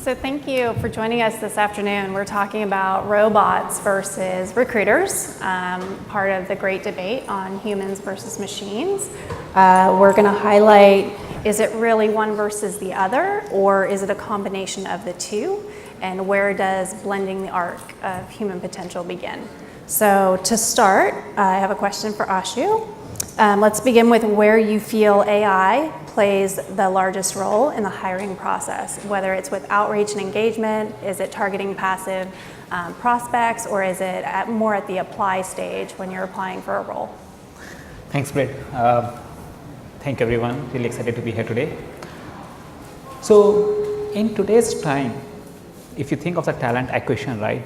So thank you for joining us this afternoon. We're talking about robots versus recruiters, part of the great debate on humans versus machines. We're going to highlight, is it really one versus the other, or is it a combination of the two? And where does blending the arc of human potential begin? So to start, I have a question for Ashu. Let's begin with where you feel AI plays the largest role in the hiring process, whether it's with outreach and engagement, is it targeting passive prospects, or is it more at the apply stage when you're applying for a role? Thanks, Britt. Thank everyone. Really excited to be here today. So in today's time, if you think of the talent equation, right,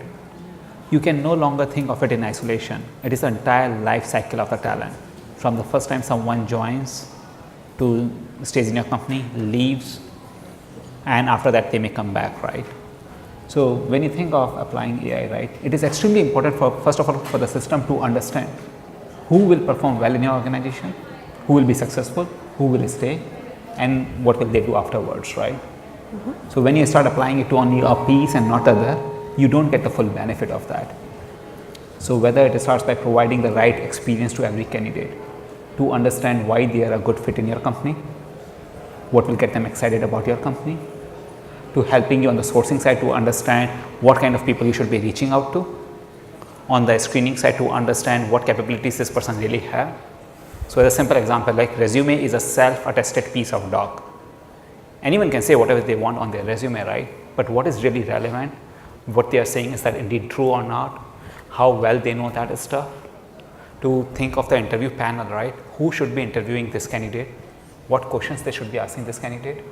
you can no longer think of it in isolation. It is the entire life cycle of the talent. From the first time someone joins to stays in your company, leaves, and after that they may come back, right? So when you think of applying AI, right, it is extremely important for, first of all, for the system to understand who will perform well in your organization, who will be successful, who will stay, and what will they do afterwards, right? Mm-hmm. So when you start applying it to only a piece and not other, you don't get the full benefit of that. So whether it starts by providing the right experience to every candidate, to understand why they are a good fit in your company, what will get them excited about your company, to helping you on the sourcing side to understand what kind of people you should be reaching out to, on the screening side to understand what capabilities this person really have. So as a simple example, like resume is a self-attested piece of doc. Anyone can say whatever they want on their resume, right? But what is really relevant, what they are saying, is that indeed true or not, how well they know that stuff. To think of the interview panel, right? Who should be interviewing this candidate? What questions they should be asking this candidate?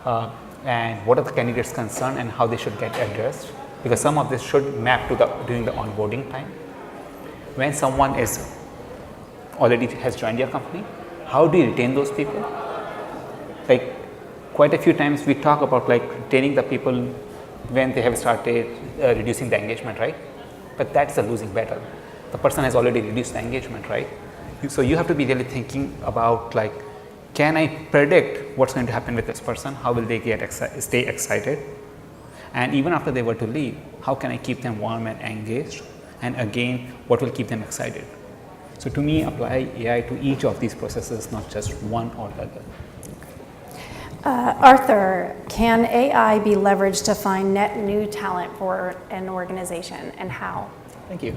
And what are the candidate's concern and how they should get addressed? Because some of this should map to during the onboarding time. When someone is already has joined your company, how do you retain those people? Like quite a few times we talk about like retaining the people when they have started reducing the engagement, right? But that's a losing battle. The person has already reduced the engagement, right? So you have to be really thinking about like, can I predict what's going to happen with this person? How will they stay excited? And even after they were to leave, how can I keep them warm and engaged? And again, what will keep them excited? So to me, apply AI to each of these processes, not just one or the other. Arthur, can AI be leveraged to find net new talent for an organization, and how? Thank you.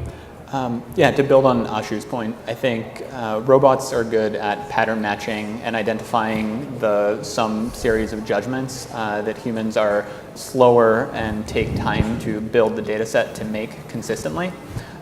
Yeah, to build on Ashu's point, I think robots are good at pattern matching and identifying some series of judgments that humans are slower and take time to build the data set to make consistently.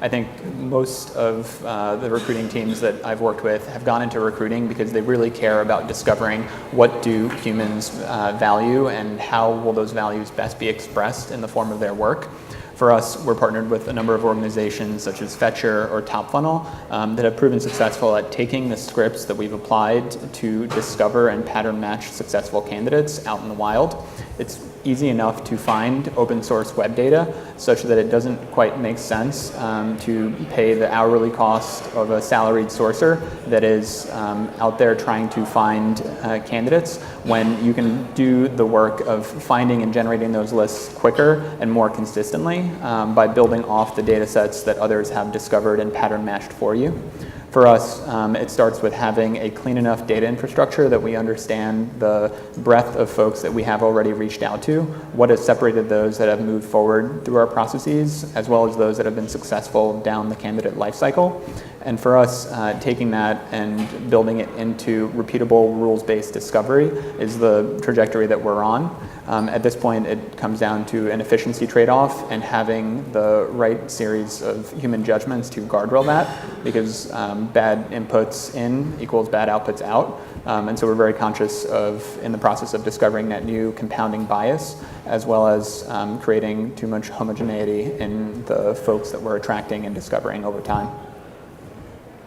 I think most of the recruiting teams that I've worked with have gone into recruiting because they really care about discovering what do humans value and how will those values best be expressed in the form of their work. For us, we're partnered with a number of organizations such as Fetcher or Top Funnel that have proven successful at taking the scripts that we've applied to discover and pattern match successful candidates out in the wild. It's easy enough to find open source web data such that it doesn't quite make sense to pay the hourly cost of a salaried sourcer that is out there trying to find candidates when you can do the work of finding and generating those lists quicker and more consistently by building off the data sets that others have discovered and pattern matched for you. For us, it starts with having a clean enough data infrastructure that we understand the breadth of folks that we have already reached out to, what has separated those that have moved forward through our processes, as well as those that have been successful down the candidate lifecycle. And for us, taking that and building it into repeatable rules-based discovery is the trajectory that we're on. At this point, it comes down to an efficiency trade-off and having the right series of human judgments to guardrail that, because bad inputs in equals bad outputs out. And so we're very conscious of, in the process of discovering that new compounding bias, as well as creating too much homogeneity in the folks that we're attracting and discovering over time.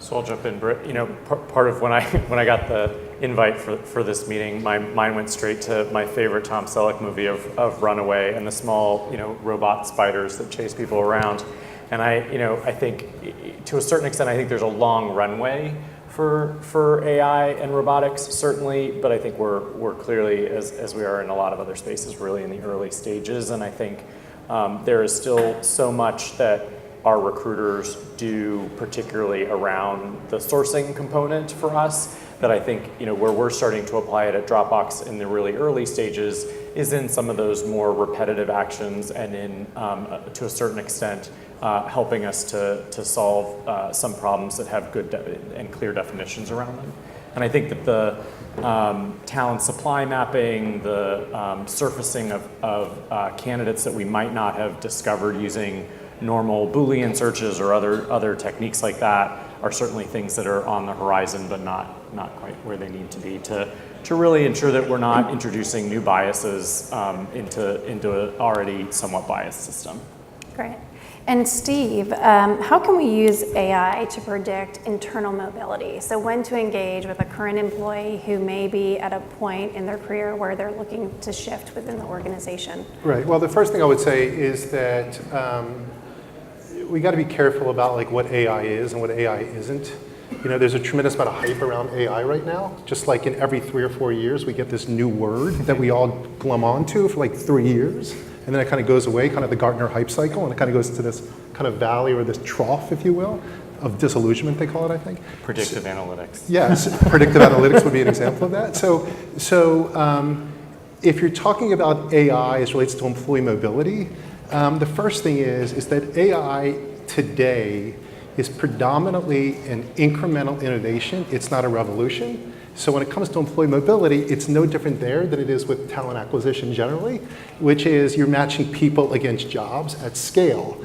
So I'll jump in, Britt. You know, part of when I got the invite for this meeting, my mind went straight to my favorite Tom Selleck movie of Runaway and the small, robot spiders that chase people around. And I think to a certain extent, I think there's a long runway for AI and robotics, certainly, but I think we're clearly, as we are in a lot of other spaces, really in the early stages, and I think there is still so much that our recruiters do, particularly around the sourcing component for us, that I think, where we're starting to apply it at Dropbox in the really early stages is in some of those more repetitive actions and in, to a certain extent, helping us to solve some problems that have good and clear definitions around them. And I think that the talent supply mapping, the surfacing of candidates that we might not have discovered using normal Boolean searches or other techniques like that are certainly things that are on the horizon, but not quite where they need to be to really ensure that we're not introducing new biases into an already somewhat biased system. Great. And Steve, how can we use AI to predict internal mobility? So when to engage with a current employee who may be at a point in their career where they're looking to shift within the organization? Right. Well, the first thing I would say is that we got to be careful about like what AI is and what AI isn't. There's a tremendous amount of hype around AI right now. Just like in every 3 or 4 years, we get this new word that we all glom onto for like 3 years. And then it kind of goes away, kind of the Gartner hype cycle, and it kind of goes to this kind of valley or this trough, if you will, of disillusionment, they call it, I think. Predictive analytics. Yes, predictive analytics would be an example of that. So if you're talking about AI as relates to employee mobility, the first thing is that AI today is predominantly an incremental innovation. It's not a revolution. So when it comes to employee mobility, it's no different there than it is with talent acquisition generally, which is you're matching people against jobs at scale.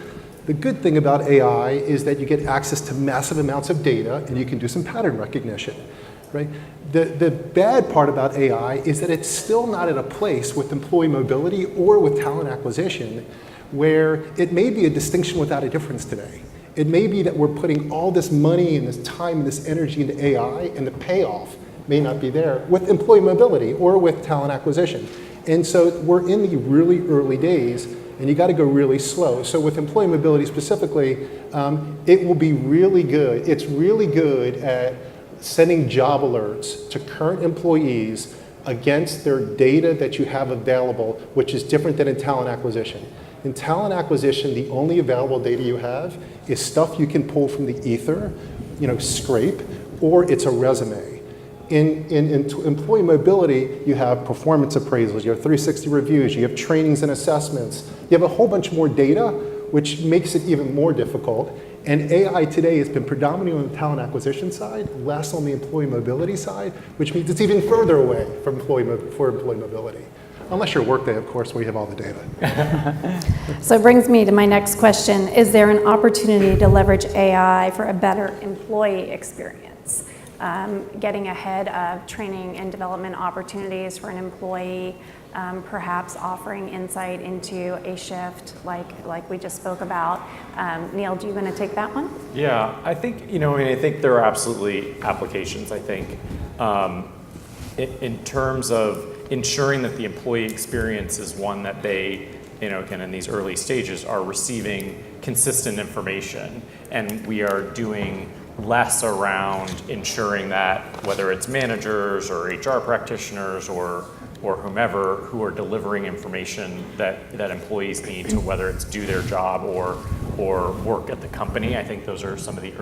The good thing about AI is that you get access to massive amounts of data and you can do some pattern recognition, right? The bad part about AI is that it's still not at a place with employee mobility or with talent acquisition where it may be a distinction without a difference today. It may be that we're putting all this money and this time and this energy into AI and the payoff may not be there with employee mobility or with talent acquisition. And so we're in the really early days and you got to go really slow. So with employee mobility specifically, it will be really good. It's really good at sending job alerts to current employees against their data that you have available, which is different than in talent acquisition. In talent acquisition, the only available data you have is stuff you can pull from the ether, scrape, or it's a resume. In employee mobility, you have performance appraisals, you have 360 reviews, you have trainings and assessments. You have a whole bunch more data, which makes it even more difficult. And AI today has been predominantly on the talent acquisition side, less on the employee mobility side, which means it's even further away from employee mobility. Unless you're Workday, of course, where you have all the data. So it brings me to my next question. Is there an opportunity to leverage AI for a better employee experience? Getting ahead of training and development opportunities for an employee, perhaps offering insight into a shift like we just spoke about. Neil, do you want to take that one? Yeah, I think, I think there are absolutely applications, I think, in terms of ensuring that the employee experience is one that they, again, in these early stages are receiving consistent information, and we are doing less around ensuring that whether it's managers or HR practitioners or whomever who are delivering information that employees need to whether it's do their job or work at the company. I think those are some of the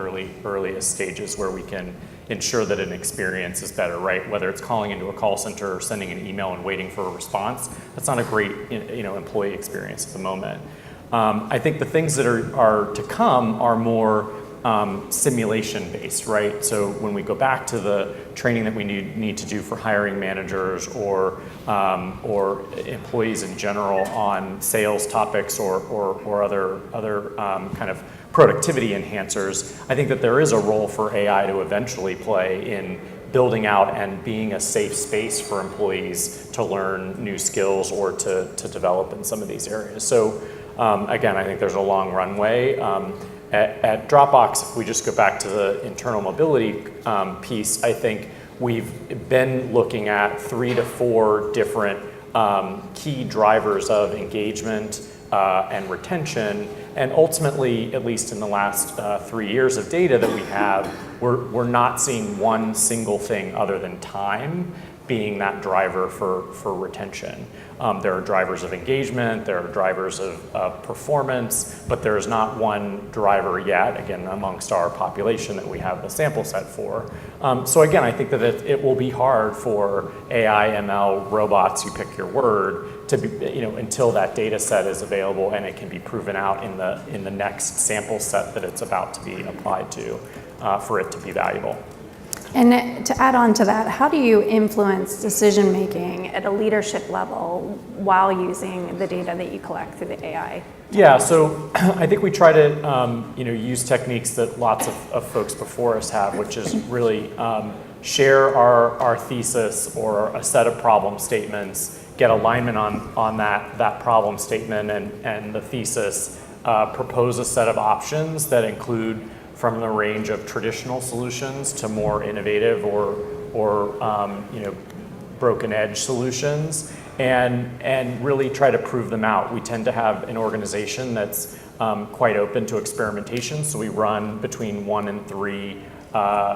earliest stages where we can ensure that an experience is better, right? Whether it's calling into a call center or sending an email and waiting for a response, that's not a great employee experience at the moment. I think the things that are to come are more simulation based, right? So when we go back to the training that we need to do for hiring managers or employees in general on sales topics or other kind of productivity enhancers, I think that there is a role for AI to eventually play in building out and being a safe space for employees to learn new skills or to develop in some of these areas. So again, I think there's a long runway. At Dropbox, if we just go back to the internal mobility piece, I think we've been looking at 3 to 4 different key drivers of engagement, and retention. And ultimately, at least in the last 3 years of data that we have, we're not seeing one single thing other than time being that driver for retention. There are drivers of engagement, there are drivers of performance, but there is not one driver yet, again, amongst our population that we have the sample set for. So again, I think that it will be hard for AI, ML, robots, you pick your word, to be, until that data set is available and it can be proven out in the next sample set that it's about to be applied to for it to be valuable. And to add on to that, how do you influence decision making at a leadership level while using the data that you collect through the AI? Yeah, so I think we try to use techniques that lots of folks before us have, which is really share our thesis or a set of problem statements, get alignment on that problem statement and the thesis, propose a set of options that include from the range of traditional solutions to more innovative or broken edge solutions, and really try to prove them out. We tend to have an organization that's quite open to experimentation, so we run between 1 and 3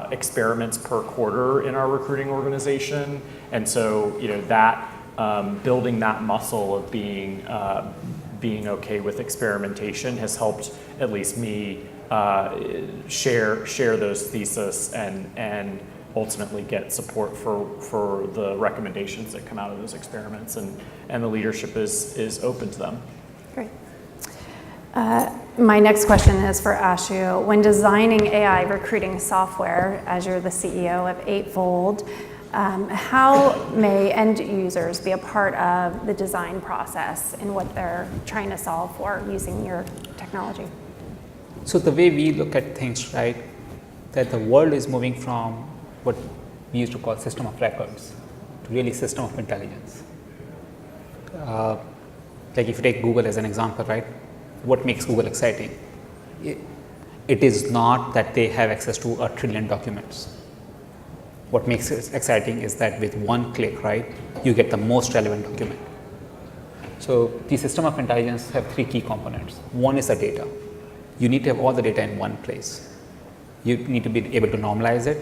experiments per quarter in our recruiting organization, and so that building that muscle of being okay with experimentation has helped at least me share those theses and ultimately get support for the recommendations that come out of those experiments, and the leadership is open to them. Great. My next question is for ASU. When designing AI recruiting software, as you're the CEO of Eightfold, how may end users be a part of the design process in what they're trying to solve for using your technology? So the way we look at things, right, that the world is moving from what we used to call system of records to really system of intelligence. Like if you take Google as an example, right, what makes Google exciting? It is not that they have access to 1 trillion documents. What makes it exciting is that with one click, right, you get the most relevant document. So the system of intelligence have 3 key components. One is the data. You need to have all the data in one place. You need to be able to normalize it,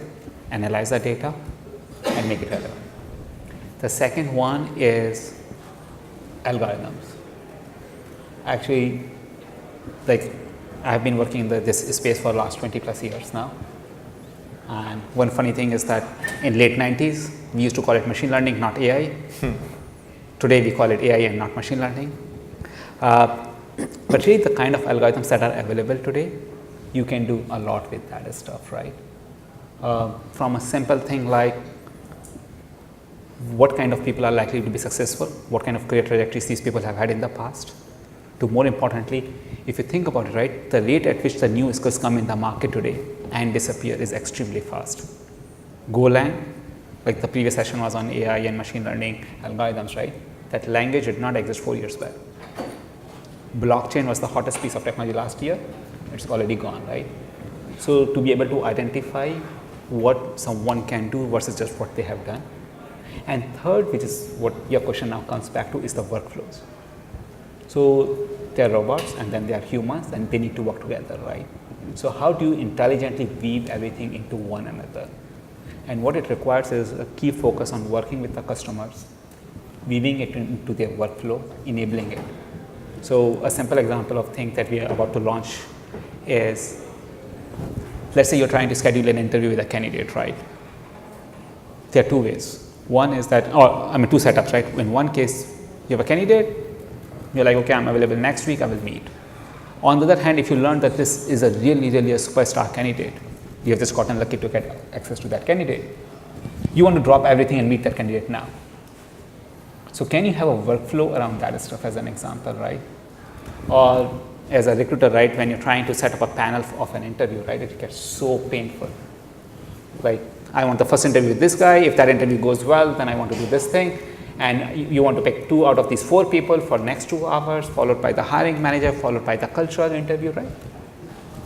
analyze the data, and make it relevant. The second one is algorithms. Actually, like I've been working in this space for the last 20 plus years now. And one funny thing is that in late 90s, we used to call it machine learning, not AI. Today, we call it AI and not machine learning. But really, the kind of algorithms that are available today, you can do a lot with that stuff, right? From a simple thing like what kind of people are likely to be successful, what kind of career trajectories these people have had in the past, to more importantly, if you think about it, right, the rate at which the new skills come in the market today and disappear is extremely fast. Golang, like the previous session was on AI and machine learning algorithms, right? That language did not exist 4 years back. Blockchain was the hottest piece of technology last year. It's already gone, right? So to be able to identify what someone can do versus just what they have done. And third, which is what your question now comes back to, is the workflows. So they are robots and then they are humans and they need to work together, right? So how do you intelligently weave everything into one another? And what it requires is a key focus on working with the customers, weaving it into their workflow, enabling it. So a simple example of things that we are about to launch is, let's say you're trying to schedule an interview with a candidate, right? There are 2 ways. One is that, 2 setups, right? In one case, you have a candidate, you're like, okay, I'm available next week, I will meet. On the other hand, if you learn that this is a really a superstar candidate, you have just gotten lucky to get access to that candidate, you want to drop everything and meet that candidate now. So can you have a workflow around that stuff as an example, right? Or as a recruiter, right, when you're trying to set up a panel of an interview, right, it gets so painful. Like, I want the first interview with this guy, if that interview goes well, then I want to do this thing. And you want to pick 2 out of these 4 people for next 2 hours, followed by the hiring manager, followed by the cultural interview, right?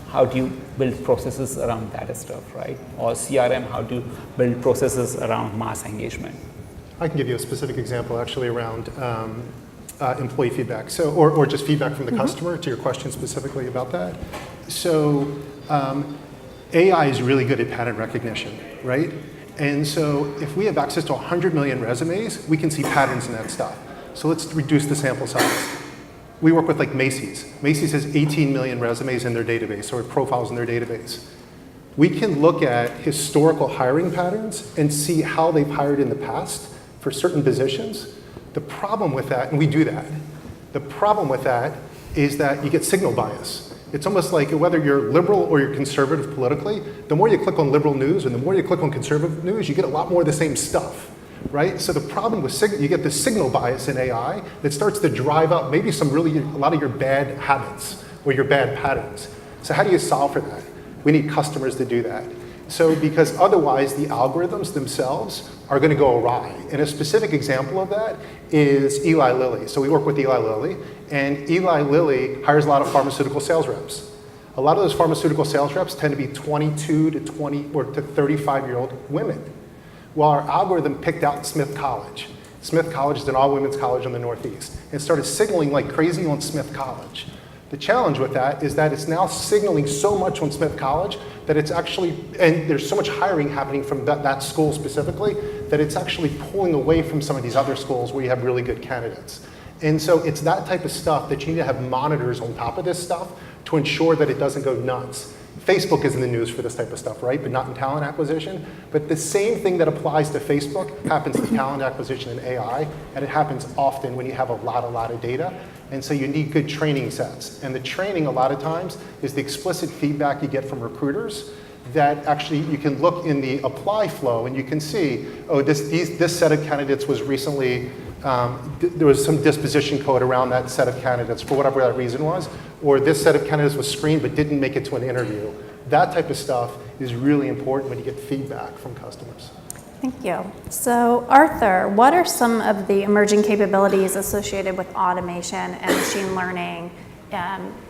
How do you build processes around that stuff, right? Or CRM, how do you build processes around mass engagement? I can give you a specific example actually around employee feedback. So, or just feedback from the customer, to your question specifically about that. So AI is really good at pattern recognition, right? And so if we have access to 100 million resumes, we can see patterns in that stuff. So let's reduce the sample size. We work with like Macy's. Macy's has 18 million resumes in their database, or profiles in their database. We can look at historical hiring patterns and see how they've hired in the past for certain positions. The problem with that, and we do that, the problem with that is that you get signal bias. It's almost like whether you're liberal or you're conservative politically, the more you click on liberal news and the more you click on conservative news, you get a lot more of the same stuff, right? So the problem with you get this signal bias in AI that starts to drive up maybe a lot of your bad habits or your bad patterns. So how do you solve for that? We need customers to do that. So because otherwise the algorithms themselves are going to go awry. And a specific example of that is Eli Lilly. So we work with Eli Lilly, and Eli Lilly hires a lot of pharmaceutical sales reps. A lot of those pharmaceutical sales reps tend to be 22 to 20 or to 35-year-old women. Well, our algorithm picked out Smith College. Smith College is an all-women's college in the Northeast, and started signaling like crazy on Smith College. The challenge with that is that it's now signaling so much on Smith College that it's actually, and there's so much hiring happening from that school specifically, that it's actually pulling away from some of these other schools where you have really good candidates. And so it's that type of stuff that you need to have monitors on top of this stuff to ensure that it doesn't go nuts. Facebook is in the news for this type of stuff, right? But not in talent acquisition. But the same thing that applies to Facebook happens to talent acquisition in AI, and it happens often when you have a lot of data. And so you need good training sets. And the training a lot of times is the explicit feedback you get from recruiters that actually you can look in the apply flow and you can see, oh, this set of candidates was recently, there was some disposition code around that set of candidates for whatever that reason was, or this set of candidates was screened but didn't make it to an interview. That type of stuff is really important when you get feedback from customers. Thank you. So Arthur, what are some of the emerging capabilities associated with automation and machine learning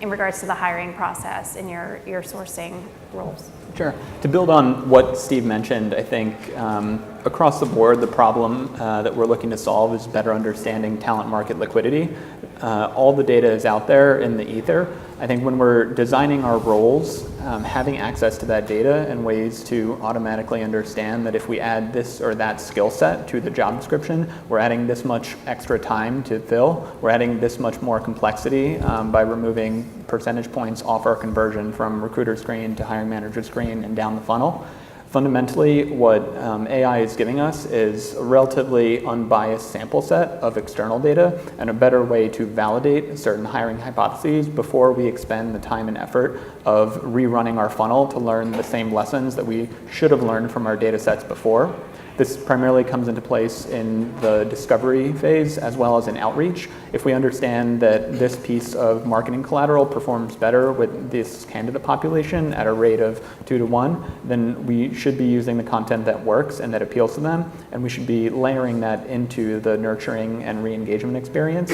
in regards to the hiring process in your sourcing roles? Sure. To build on what Steve mentioned, I think across the board, the problem that we're looking to solve is better understanding talent market liquidity. All the data is out there in the ether. I think when we're designing our roles, having access to that data and ways to automatically understand that if we add this or that skill set to the job description, we're adding this much extra time to fill, we're adding this much more complexity by removing percentage points off our conversion from recruiter screen to hiring manager screen and down the funnel. Fundamentally, what AI is giving us is a relatively unbiased sample set of external data and a better way to validate certain hiring hypotheses before we expend the time and effort of rerunning our funnel to learn the same lessons that we should have learned from our data sets before. This primarily comes into place in the discovery phase as well as in outreach. If we understand that this piece of marketing collateral performs better with this candidate population at a rate of 2 to 1, then we should be using the content that works and that appeals to them, and we should be layering that into the nurturing and re-engagement experience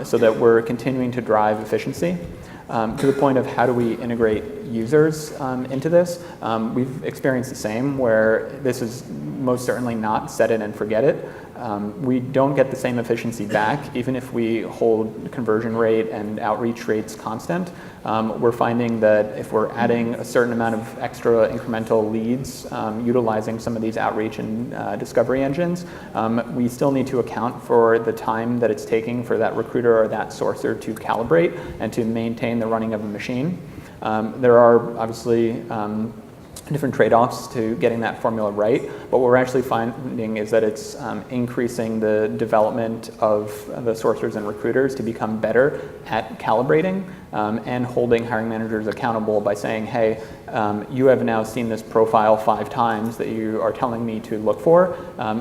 so that we're continuing to drive efficiency. To the point of how do we integrate users into this, we've experienced the same where this is most certainly not set it and forget it. We don't get the same efficiency back even if we hold conversion rate and outreach rates constant. We're finding that if we're adding a certain amount of extra incremental leads, utilizing some of these outreach and discovery engines, we still need to account for the time that it's taking for that recruiter or that sourcer to calibrate and to maintain the running of a machine. There are obviously different trade-offs to getting that formula right, but what we're actually finding is that it's increasing the development of the sourcers and recruiters to become better at calibrating and holding hiring managers accountable by saying, hey, you have now seen this profile 5 times that you are telling me to look for.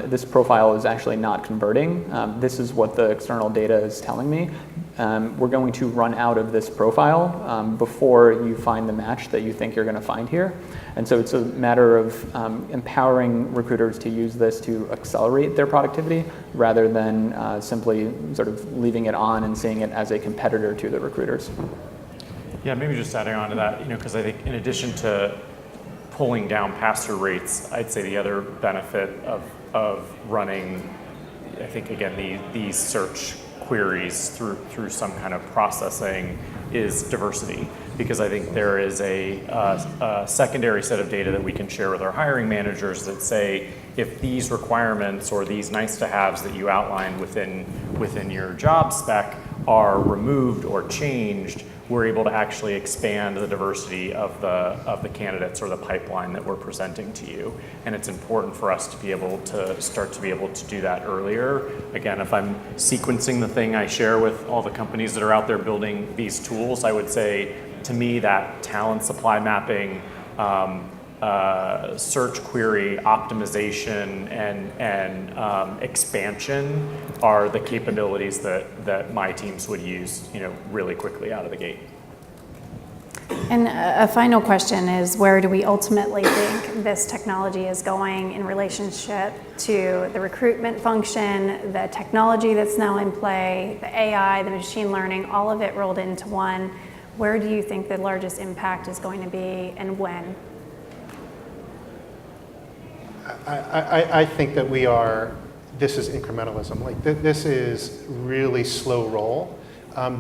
This profile is actually not converting. This is what the external data is telling me. We're going to run out of this profile before you find the match that you think you're going to find here. And so it's a matter of empowering recruiters to use this to accelerate their productivity rather than simply sort of leaving it on and seeing it as a competitor to the recruiters. Yeah, maybe just adding on to that, because I think in addition to pulling down pass-through rates, I'd say the other benefit of running, I think, again, these search queries through some kind of processing is diversity, because I think there is a secondary set of data that we can share with our hiring managers that say, if these requirements or these nice to haves that you outlined within your job spec are removed or changed, we're able to actually expand the diversity of the candidates or the pipeline that we're presenting to you. And it's important for us to be able to start to be able to do that earlier. Again, if I'm sequencing the thing I share with all the companies that are out there building these tools, I would say, to me, that talent supply mapping, search query optimization and expansion are the capabilities that my teams would use, really quickly out of the gate. And a final question is, where do we ultimately think this technology is going in relationship to the recruitment function, the technology that's now in play, the AI, the machine learning, all of it rolled into one? Where do you think the largest impact is going to be, and when? I think that this is incrementalism. Like this is really slow roll.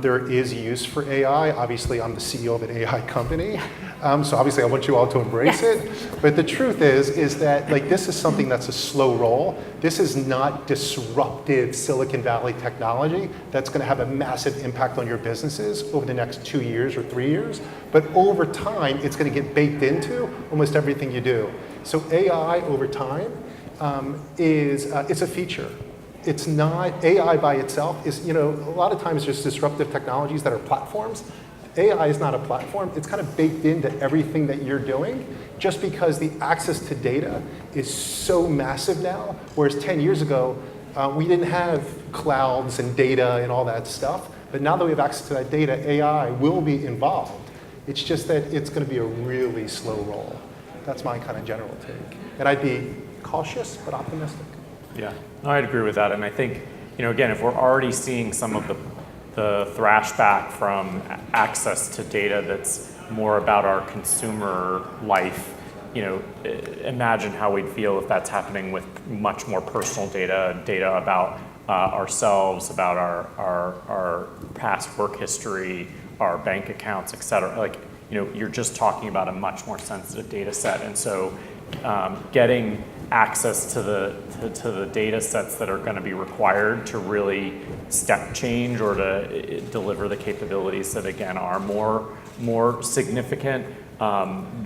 There is use for AI. Obviously, I'm the CEO of an AI company, so obviously I want you all to embrace it. But the truth is that this is something that's a slow roll. This is not disruptive Silicon Valley technology that's going to have a massive impact on your businesses over the next 2 years or 3 years. But over time, it's going to get baked into almost everything you do. So AI over time it's a feature. It's not, AI by itself is, a lot of times there's disruptive technologies that are platforms. AI is not a platform. It's kind of baked into everything that you're doing, just because the access to data is so massive now, whereas 10 years ago, we didn't have clouds and data and all that stuff. But now that we have access to that data, AI will be involved. It's just that it's going to be a really slow roll. That's my kind of general take. And I'd be cautious, but optimistic. Yeah, no, I'd agree with that. And I think, again, if we're already seeing some of the thrash back from access to data that's more about our consumer life, imagine how we'd feel if that's happening with much more personal data about ourselves, about our past work history, our bank accounts, et cetera. You're just talking about a much more sensitive data set. And so getting access to the data sets that are going to be required to really step change or to deliver the capabilities that, again, are more significant,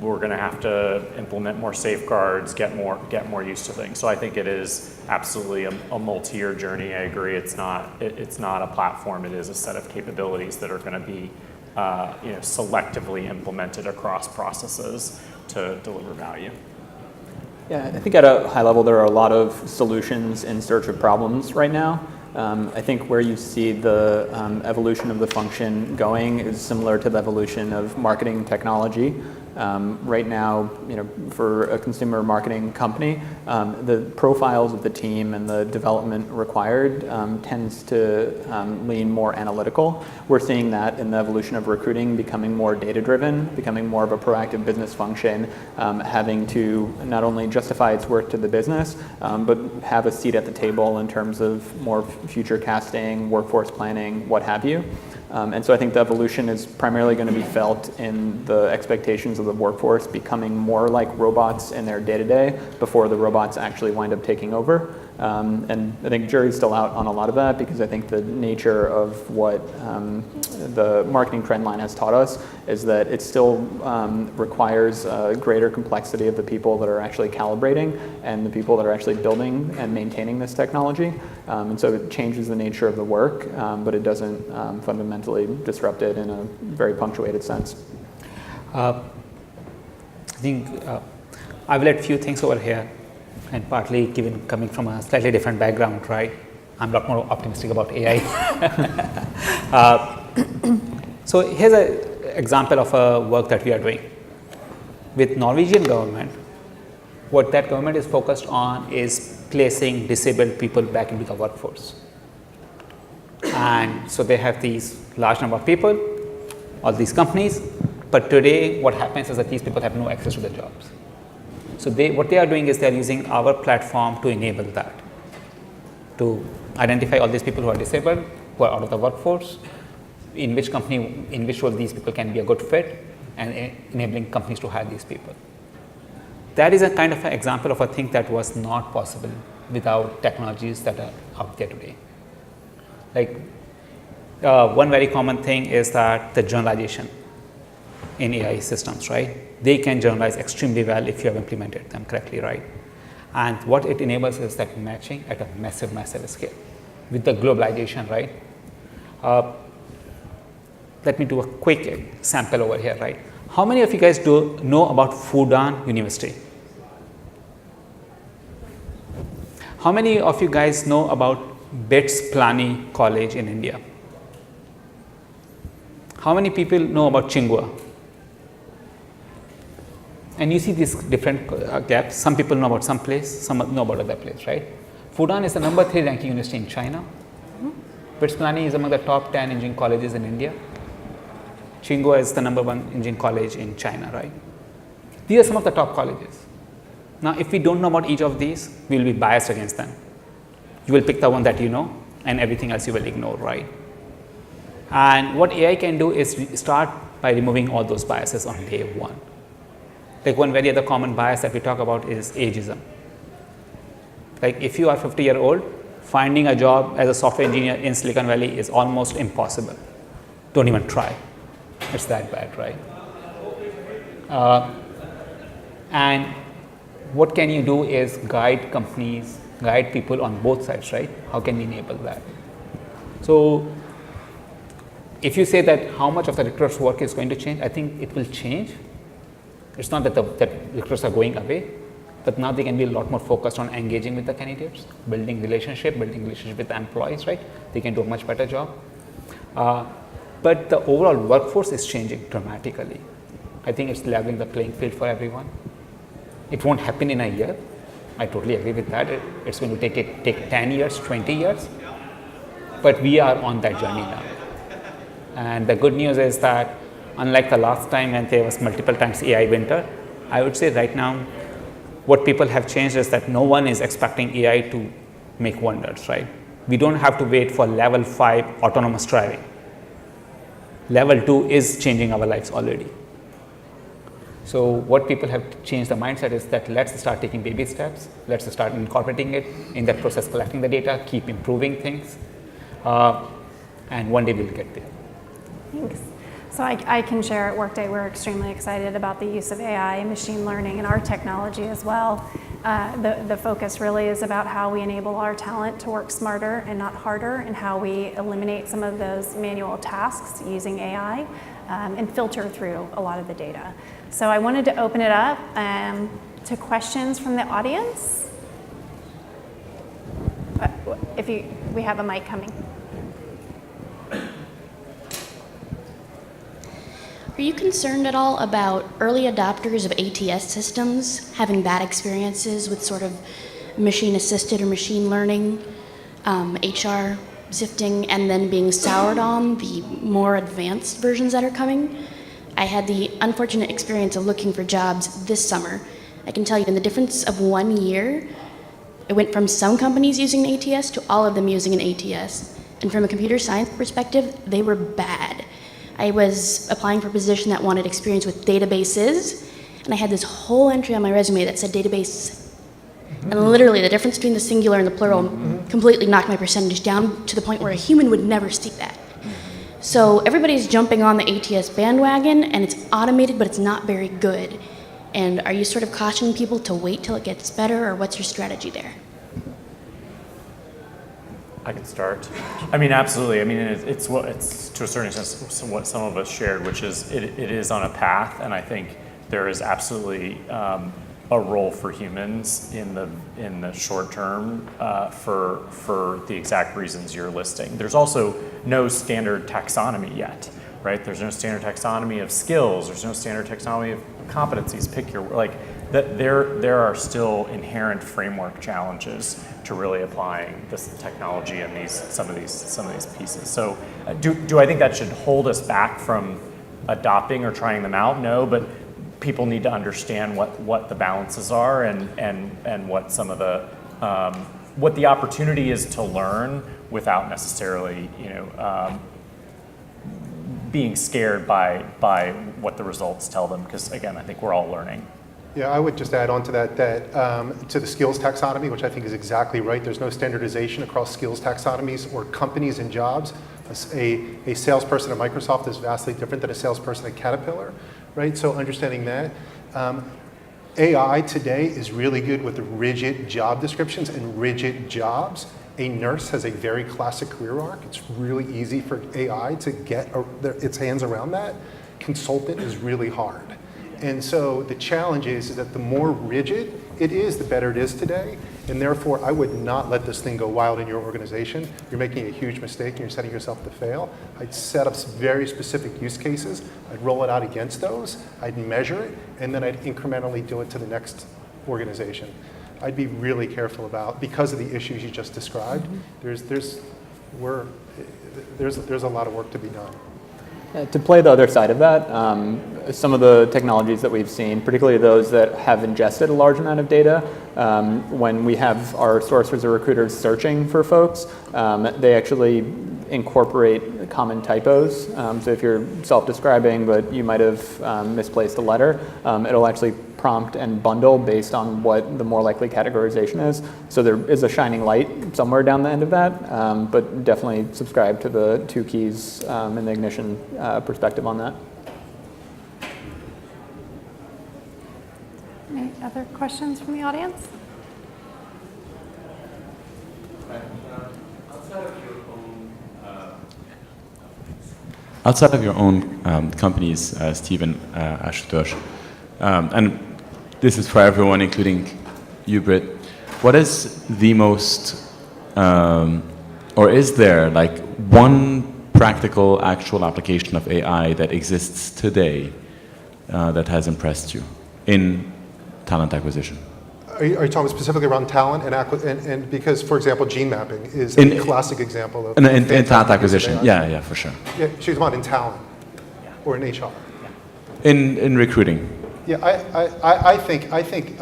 we're going to have to implement more safeguards, get more used to things. So I think it is absolutely a multi-year journey. I agree. It's not a platform. It is a set of capabilities that are going to be selectively implemented across processes to deliver value. Yeah, I think at a high level, there are a lot of solutions in search of problems right now. I think where you see the evolution of the function going is similar to the evolution of marketing technology. Right now, for a consumer marketing company, the profiles of the team and the development required tends to lean more analytical. We're seeing that in the evolution of recruiting becoming more data-driven, becoming more of a proactive business function, having to not only justify its worth to the business, but have a seat at the table in terms of more future casting, workforce planning, what have you. And so I think the evolution is primarily going to be felt in the expectations of the workforce becoming more like robots in their day-to-day before the robots actually wind up taking over. And I think jury's still out on a lot of that, because I think the nature of what the marketing trend line has taught us is that it still requires a greater complexity of the people that are actually calibrating and the people that are actually building and maintaining this technology. And so it changes the nature of the work, but it doesn't fundamentally disrupt it in a very punctuated sense. I think I've led a few things over here, and partly coming from a slightly different background, right? I'm a lot more optimistic about AI. So here's an example of a work that we are doing. With Norwegian government, what that government is focused on is placing disabled people back into the workforce. And so they have these large number of people, all these companies, but today what happens is that these people have no access to the jobs. So what they are doing is they are using our platform to enable that, to identify all these people who are disabled, who are out of the workforce, in which role these people can be a good fit, and enabling companies to hire these people. That is a kind of an example of a thing that was not possible without technologies that are out there today. Like one very common thing is that the generalization in AI systems, right? They can generalize extremely well if you have implemented them correctly, right? And what it enables is that matching at a massive, massive scale. With the globalization, right? Let me do a quick sample over here, right? How many of you guys know about Fudan University? How many of you guys know about BITS Pilani College in India? How many people know about Tsinghua? And you see these different gaps. Some people know about some place, some know about other place, right? Fudan is the number 3 ranking university in China. BITS Pilani is among the top 10 engineering colleges in India. Tsinghua is the number 1 engineering college in China, right? These are some of the top colleges. Now, if we don't know about each of these, we will be biased against them. You will pick the one that you know, and everything else you will ignore, right? And what AI can do is start by removing all those biases on day 1. Like one very other common bias that we talk about is ageism. Like if you are 50-year-old, finding a job as a software engineer in Silicon Valley is almost impossible. Don't even try. It's that bad, right? And what can you do is guide companies, guide people on both sides, right? How can we enable that? So if you say that how much of the recruiter's work is going to change, I think it will change. It's not that that recruiters are going away, but now they can be a lot more focused on engaging with the candidates, building relationship with the employees, right? They can do a much better job. But the overall workforce is changing dramatically. I think it's leveling the playing field for everyone. It won't happen in a year. I totally agree with that. It's going to take 10 years, 20 years. But we are on that journey now. And the good news is that unlike the last time when there was multiple times AI winter, I would say right now what people have changed is that no one is expecting AI to make wonders, right? We don't have to wait for level 5 autonomous driving. Level 2 is changing our lives already. So what people have changed the mindset is that let's start taking baby steps, let's start incorporating it, in that process collecting the data, keep improving things, and one day we'll get there. Thanks. So I can share at Workday, we're extremely excited about the use of AI and machine learning in our technology as well. The focus really is about how we enable our talent to work smarter and not harder, and how we eliminate some of those manual tasks using AI and filter through a lot of the data. So I wanted to open it up to questions from the audience. We have a mic coming. Are you concerned at all about early adopters of ATS systems having bad experiences with sort of machine-assisted or machine learning, HR sifting, and then being soured on the more advanced versions that are coming? I had the unfortunate experience of looking for jobs this summer. I can tell you in the difference of 1 year, it went from some companies using an ATS to all of them using an ATS. And from a computer science perspective, they were bad. I was applying for a position that wanted experience with databases, and I had this whole entry on my resume that said database. And literally the difference between the singular and the plural completely knocked my percentage down to the point where a human would never see that. So everybody's jumping on the ATS bandwagon, and it's automated, but it's not very good. And are you sort of cautioning people to wait till it gets better, or what's your strategy there? I can start. I mean, absolutely. I mean, it's to a certain extent what some of us shared, which is it is on a path, and I think there is absolutely a role for humans in the short term for the exact reasons you're listing. There's also no standard taxonomy yet, right? There's no standard taxonomy of skills. There's no standard taxonomy of competencies. Pick your that. There are still inherent framework challenges to really applying this technology and some of these pieces. So, do I think that should hold us back from adopting or trying them out? No, but people need to understand what the balances are and what some of the what the opportunity is to learn without necessarily, being scared by what the results tell them. Because again, I think we're all learning. Yeah, I would just add on to that to the skills taxonomy, which I think is exactly right. There's no standardization across skills taxonomies or companies and jobs. A salesperson at Microsoft is vastly different than a salesperson at Caterpillar, right? So understanding that. AI today is really good with rigid job descriptions and rigid jobs. A nurse has a very classic career arc. It's really easy for AI to get its hands around that. Consultant is really hard. And so the challenge is that the more rigid it is, the better it is today. And therefore, I would not let this thing go wild in your organization. You're making a huge mistake and you're setting yourself to fail. I'd set up very specific use cases. I'd roll it out against those. I'd measure it, and then I'd incrementally do it to the next organization. I'd be really careful about, because of the issues you just described, there's a lot of work to be done. To play the other side of that, some of the technologies that we've seen, particularly those that have ingested a large amount of data, when we have our sourcers or recruiters searching for folks, they actually incorporate common typos. So if you're self-describing, but you might have misplaced a letter, it'll actually prompt and bundle based on what the more likely categorization is. So there is a shining light somewhere down the end of that, but definitely subscribe to the two keys in the ignition perspective on that. Any other questions from the audience? Outside of your own companies, Stephen, Ashutosh, and this is for everyone, including you, Britt, what is the most, or is there like one practical, actual application of AI that exists today that has impressed you in talent acquisition? Are you talking specifically around talent and because, for example, gene mapping is a classic example of in talent acquisition? Yeah, for sure. Yeah, she's about in talent or in HR. In recruiting. Yeah, I think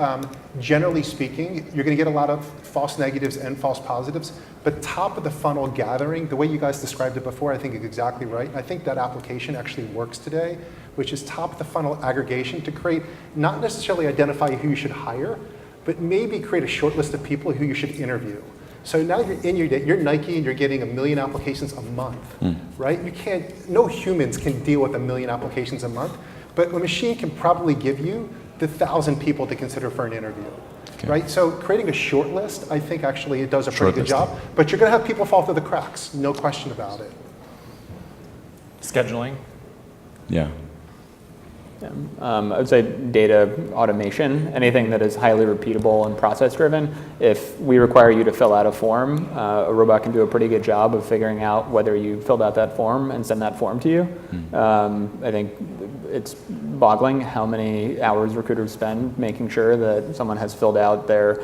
generally speaking, you're going to get a lot of false negatives and false positives, but top of the funnel gathering, the way you guys described it before, I think is exactly right. I think that application actually works today, which is top of the funnel aggregation to create, not necessarily identify who you should hire, but maybe create a short list of people who you should interview. So now you're Nike and you're getting 1 million applications a month, right? No humans can deal with 1 million applications a month, but a machine can probably give you the 1,000 people to consider for an interview, right? So creating a short list, I think actually it does a pretty good job, but you're gonna have people fall through the cracks, no question about it. Scheduling. Yeah. I would say data automation, anything that is highly repeatable and process driven. If we require you to fill out a form, a robot can do a pretty good job of figuring out whether you filled out that form and send that form to you. I think it's boggling how many hours recruiters spend making sure that someone has filled out their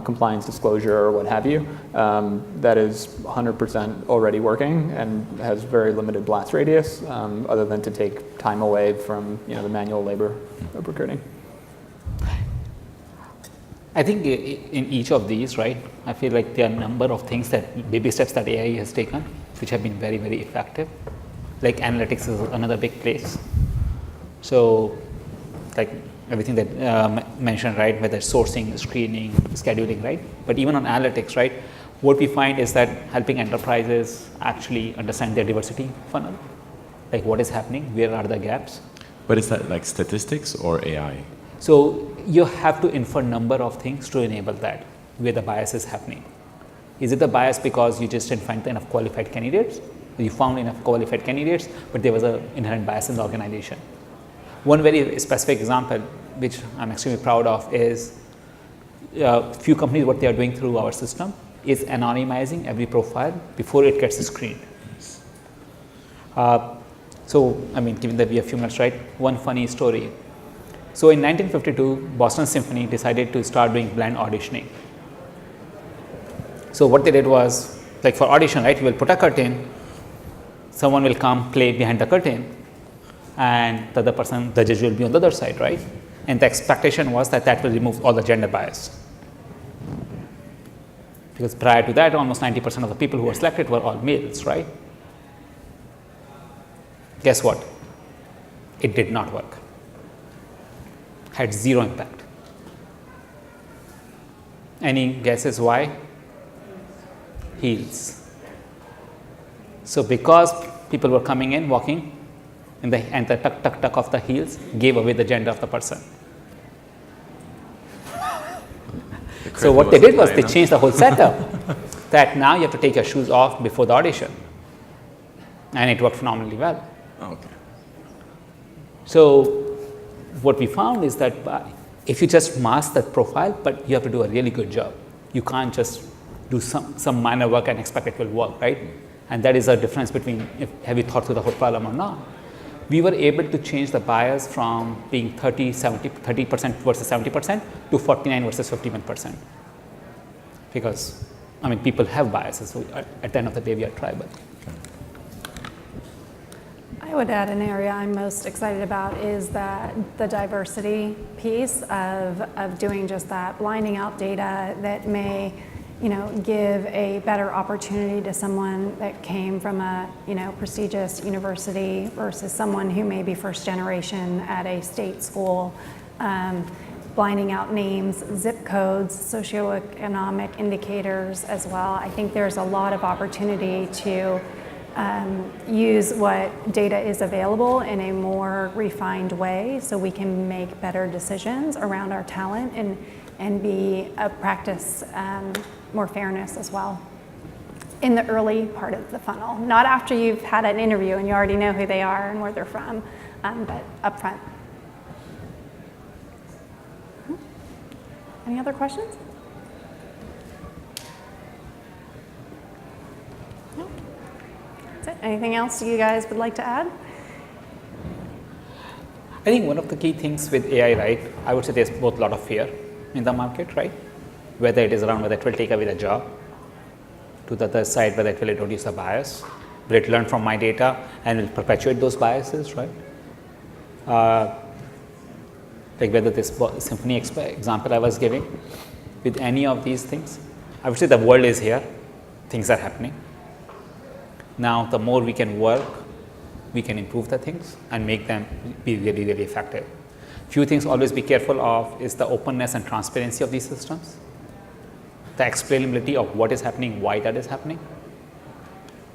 compliance disclosure or what have you. That is 100% already working and has very limited blast radius, other than to take time away from the manual labor of recruiting. I think in each of these, right, I feel like there are a number of things baby steps that AI has taken, which have been very, very effective. Like analytics is another big place. So like everything that mentioned, right, whether sourcing, screening, scheduling, right? But even on analytics, right, what we find is that helping enterprises actually understand their diversity funnel, like what is happening, where are the gaps. But is that like statistics or AI? So you have to infer number of things to enable that, where the bias is happening. Is it the bias because you just didn't find enough qualified candidates? You found enough qualified candidates, but there was an inherent bias in the organization. One very specific example, which I'm extremely proud of, is few companies, what they are doing through our system is anonymizing every profile before it gets screened. So, I mean, given that we have few minutes, right, one funny story. So in 1952, Boston Symphony decided to start doing blind auditioning. So what they did was, like for audition, right, you will put a curtain, someone will come play behind the curtain, and the other person, the judge will be on the other side, right? And the expectation was that will remove all the gender bias. Because prior to that, almost 90% of the people who were selected were all males, right? Guess what? It did not work. Had zero impact. Any guesses why? Heels. So because people were coming in, walking, and the tuck, tuck, tuck of the heels gave away the gender of the person. So what they did was they changed the whole setup. That now you have to take your shoes off before the audition. And it worked phenomenally well. Okay. So what we found is that if you just mask that profile, but you have to do a really good job. You can't just do some minor work and expect it will work, right? And that is a difference between have you thought through the whole problem or not. We were able to change the bias from being 30% versus 70% to 49 versus 51%. Because, I mean, people have biases. So at the end of the day, we are tribal. I would add an area I'm most excited about is that the diversity piece of doing just that, blinding out data that may, give a better opportunity to someone that came from a, prestigious university versus someone who may be first generation at a state school. Blinding out names, zip codes, socioeconomic indicators as well. I think there's a lot of opportunity to use what data is available in a more refined way so we can make better decisions around our talent and be practice more fairness as well in the early part of the funnel, not after you've had an interview and you already know who they are and where they're from, but up front. Any other questions? No? That's it. Anything else you guys would like to add? I think one of the key things with AI, right, I would say there's both a lot of fear in the market, right? Whether it is around whether it will take away the job, to the other side, whether it will introduce a bias, will it learn from my data and will perpetuate those biases, right? Like whether this symphony example I was giving, with any of these things, I would say the world is here, things are happening. Now, the more we can work, we can improve the things and make them be really, really effective. Few things always be careful of is the openness and transparency of these systems, the explainability of what is happening, why that is happening,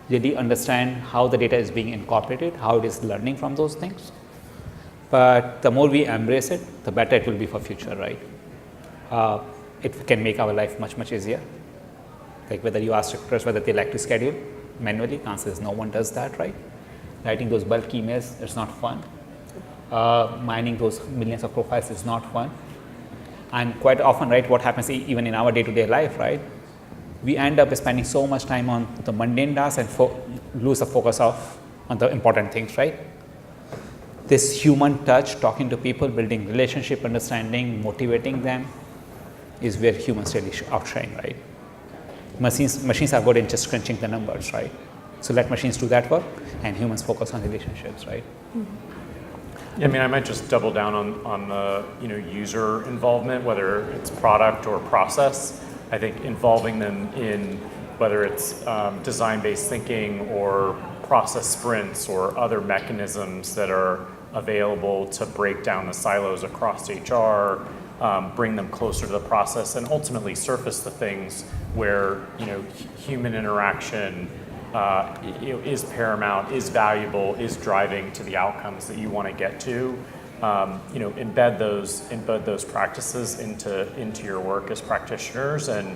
really understand how the data is being incorporated, how it is learning from those things. But the more we embrace it, the better it will be for future, right? It can make our life much, much easier. Like whether you ask recruiters whether they like to schedule manually, the answer is no one does that, right? Writing those bulk emails, it's not fun. Mining those millions of profiles is not fun. And quite often, right, what happens even in our day-to-day life, right? We end up spending so much time on the mundane tasks and lose the focus on the important things, right? This human touch, talking to people, building relationship, understanding, motivating them is where humans really outshine, right? Machines are good in just crunching the numbers, right? So let machines do that work and humans focus on relationships, right? Mm-hmm. Yeah, I mean, I might just double down on the user involvement, whether it's product or process. I think involving them in whether it's design-based thinking or process sprints or other mechanisms that are available to break down the silos across HR, bring them closer to the process, and ultimately surface the things where human interaction is paramount, is valuable, is driving to the outcomes that you want to get to. Embed those practices into your work as practitioners, and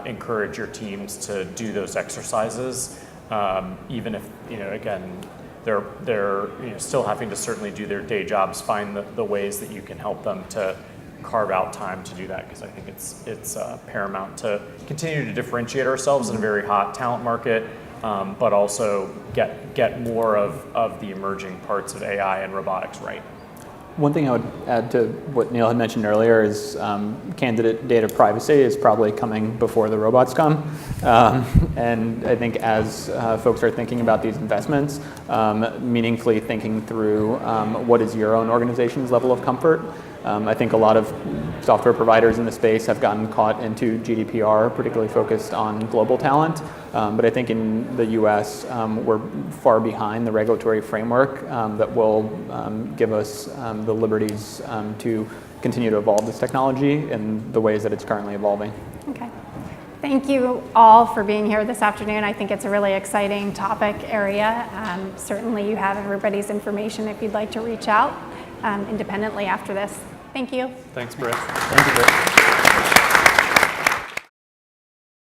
encourage your teams to do those exercises, even if again they're still having to certainly do their day jobs. Find the ways that you can help them to carve out time to do that, because I think it's paramount to continue to differentiate ourselves in a very hot talent market, but also get more of the emerging parts of AI and robotics right. One thing I would add to what Neil had mentioned earlier is candidate data privacy is probably coming before the robots come. And I think as folks are thinking about these investments, meaningfully thinking through what is your own organization's level of comfort I think a lot of software providers in the space have gotten caught into GDPR, particularly focused on global talent. But I think in the US, we're far behind the regulatory framework that will give us the liberties to continue to evolve this technology in the ways that it's currently evolving. Okay. Thank you all for being here this afternoon. I think it's a really exciting topic area. Certainly you have everybody's information if you'd like to reach out independently after this. Thank you. Thanks, Britt. Thank you, Britt.